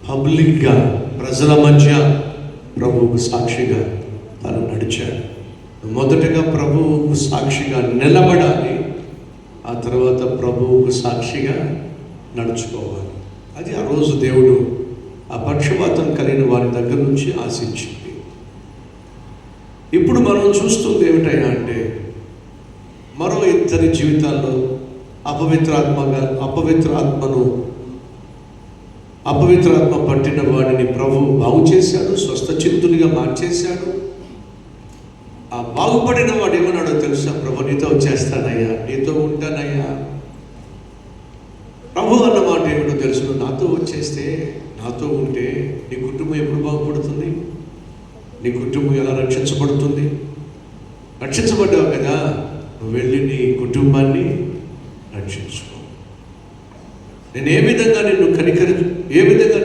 పబ్లిక్గా ప్రజల మధ్య ప్రభువుకు సాక్షిగా తను నడిచాడు. మొదటగా ప్రభువుకు సాక్షిగా నిలబడాలి, ఆ తర్వాత ప్రభువుకు సాక్షిగా నడుచుకోవాలి. అది ఆ రోజు దేవుడు ఆ పక్షపాతం కలిగిన వారి దగ్గర నుంచి ఆశించింది. ఇప్పుడు మనం చూస్తుంది ఏమిటయ్యా అంటే, మరో ఇద్దరి జీవితాల్లో అపవిత్రాత్మ పట్టిన వాడిని ప్రభు బాగు చేశాడు, స్వస్థ చిత్తునిగా మార్చేశాడు. ఆ బాగుపడిన వాడు ఏమన్నాడో తెలుసా? ప్రభు నీతో వచ్చేస్తానయ్యా, నీతో ఉంటానయ్యా. ప్రభు అన్న మాట ఏమిటో తెలుసు? నాతో వచ్చేస్తే, నాతో ఉంటే నీ కుటుంబం ఎప్పుడు బాగుపడుతుంది? నీ కుటుంబం ఎలా రక్షించబడుతుంది? రక్షించబడ్డావు కదా, నువ్వు వెళ్ళి నీ కుటుంబాన్ని రక్షించుకో. నేను ఏ విధంగా